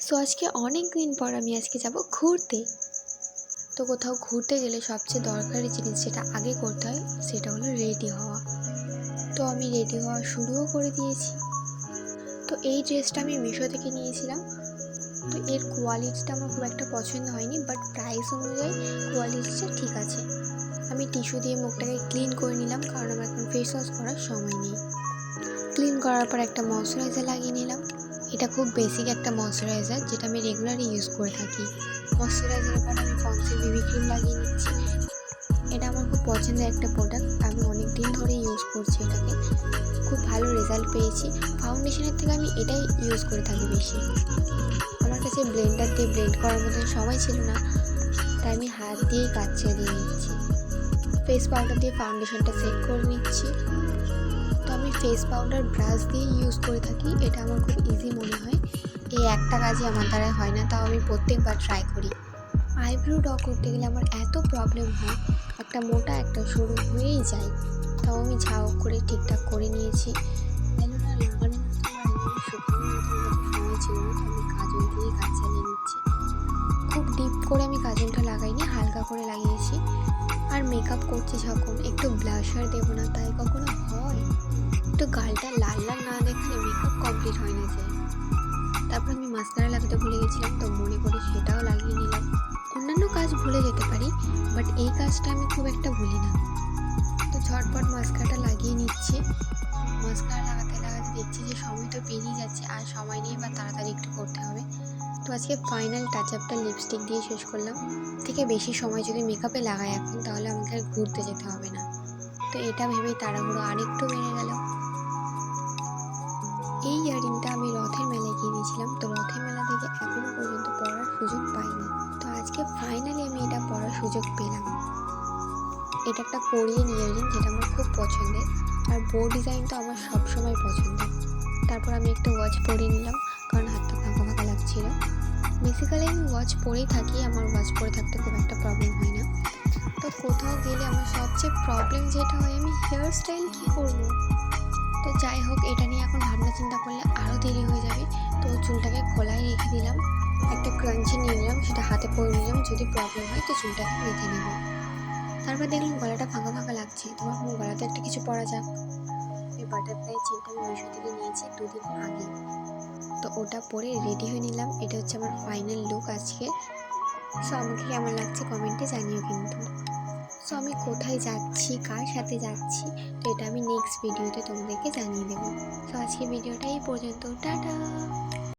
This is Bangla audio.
সো আজকে অনেক দিন পর আমি আজকে যাব ঘুরতে। তো কোথাও ঘুরতে গেলে সবচেয়ে দরকারি জিনিস যেটা আগে করতে হয় সেটা হলো রেডি হওয়া। তো আমি রেডি হওয়া শুরুও করে দিয়েছি। তো এই ড্রেসটা আমি মিশো থেকে নিয়েছিলাম। তো এর কোয়ালিটিটা আমার খুব একটা পছন্দ হয়নি, বাট প্রাইস অনুযায়ী কোয়ালিটিটা ঠিক আছে। আমি টিস্যু দিয়ে মুখটাকে ক্লিন করে নিলাম, কারণ আমার এখন ফেস ওয়াশ করার সময় নেই। ক্লিন করার পর একটা ময়শ্চারাইজার লাগিয়ে নিলাম। এটা খুব বেসিক একটা ময়শ্চারাইজার যেটা আমি রেগুলারই ইউজ করে থাকি। ময়শ্চারাইজারের পর আমি পন্সের বেবি ক্রিম লাগিয়ে নিচ্ছি। এটা আমার খুব পছন্দের একটা প্রোডাক্ট, আমি অনেক দিন ধরে ইউজ করছি এটাকে, খুব ভালো রেজাল্ট পেয়েছি। ফাউন্ডেশনের থেকে আমি এটাই ইউজ করে থাকি বেশি। আমার কাছে ব্লেন্ডার দিয়ে ব্লেন্ড করার মতন সময় ছিল না, তাই আমি হাত দিয়েই কাজ চালিয়ে নিচ্ছি। ফেস পাউডার দিয়ে ফাউন্ডেশনটা সেট করে নিচ্ছি। তো আমি ফেস পাউডার ব্রাশ দিয়ে ইউজ করে থাকি, এটা আমার খুব ইজি মনে হয়। এই একটা কাজই আমার দ্বারা হয় না, তাও আমি প্রত্যেকবার ট্রাই করি। আইব্রো ড্র করতে গেলে আমার এত প্রবলেম হয়, একটা মোটা একটা সরু হয়েই যায়। তাও আমি ঝাউ করে ঠিকঠাক করে নিয়েছি। আইলাইনার লাগানোর মতো আমার আইলাইনার শুকানোর মতো সময় ছিল না, তো আমি কাজল দিয়েই কাজ চালিয়ে নিচ্ছি। খুব ডিপ করে আমি কাজলটা লাগাইনি, হালকা করে লাগিয়েছি। আর মেকআপ করছি যখন একটু ব্লাশার দেবো না, তাই কখনো হয়? একটু গালটা লাল লাল না দেখলে মেকআপ কমপ্লিট হয় না যে। তারপর আমি মাস্কারা লাগাতে ভুলে গেছিলাম, তো মনে করে সেটাও লাগিয়ে নিলাম। অন্যান্য কাজ ভুলে যেতে পারি, বাট এই কাজটা আমি খুব একটা ভুলি না। তো ঝটপট মাস্কারাটা লাগিয়ে নিচ্ছি। মাস্কারা লাগাতে লাগাতে দেখছি যে সময় তো পেরিয়ে যাচ্ছে, আর সময় নেই বা তাড়াতাড়ি একটু করতে হবে। তো আজকে ফাইনাল টাচ আপটা লিপস্টিক দিয়ে শেষ করলাম। থেকে বেশি সময় যদি মেকআপে লাগাই এখন, তাহলে আমাকে আর ঘুরতে যেতে হবে না। তো এটা ভেবেই তাড়াহুড়ো আরেকটু বেড়ে গেল। এই ইয়াররিংটা আমি রথের মেলায় কিনেছিলাম, তো রথের মেলা থেকে এখনও পর্যন্ত পরার সুযোগ পাইনি। তো আজকে ফাইনালি আমি এটা পরার সুযোগ পেলাম। এটা একটা কোরিয়ান ইয়াররিং, যেটা আমার খুব পছন্দের, আর বো ডিজাইন তো আমার সবসময় পছন্দের। তারপর আমি একটা ওয়াচ পরে নিলাম, কারণ হাতটা ফাঁকা ফাঁকা লাগছিল। বেসিক্যালি আমি ওয়াচ পরেই থাকি, আমার ওয়াচ পরে থাকতে খুব একটা প্রবলেম হয় না। তো কোথাও গেলে আমার সবচেয়ে প্রবলেম যেটা হয়, আমি হেয়ার স্টাইল কী করবো। তো যাই হোক, এটা নিয়ে এখন ভাবনা চিন্তা করলে আরও দেরি হয়ে যাবে। তো চুলটাকে খোলাই রেখে দিলাম, একটা ক্রাঞ্চি নিয়ে নিলাম, সেটা হাতে পরে নিলাম, যদি প্রবলেম হয় তো চুলটাকে বেঁধে নেব। তারপর দেখলাম গলাটা ফাঁকা ফাঁকা লাগছে, তো ভাবলাম গলাতে একটা কিছু পরা যাক। এই বাটারফ্লাই চেনটা আমি মিশো থেকে নিয়েছি 2 দিন আগে, তো ওটা পরে রেডি হয়ে নিলাম। এটা হচ্ছে আমার ফাইনাল লুক আজকে। সো আমাকে কেমন লাগছে কমেন্টে জানিও কিন্তু। সো আমি কোথায় যাচ্ছি, কার সাথে যাচ্ছি, তো এটা আমি নেক্সট ভিডিওতে তোমাদেরকে জানিয়ে দেবো। সো আজকে ভিডিওটা এই পর্যন্ত, টাটা।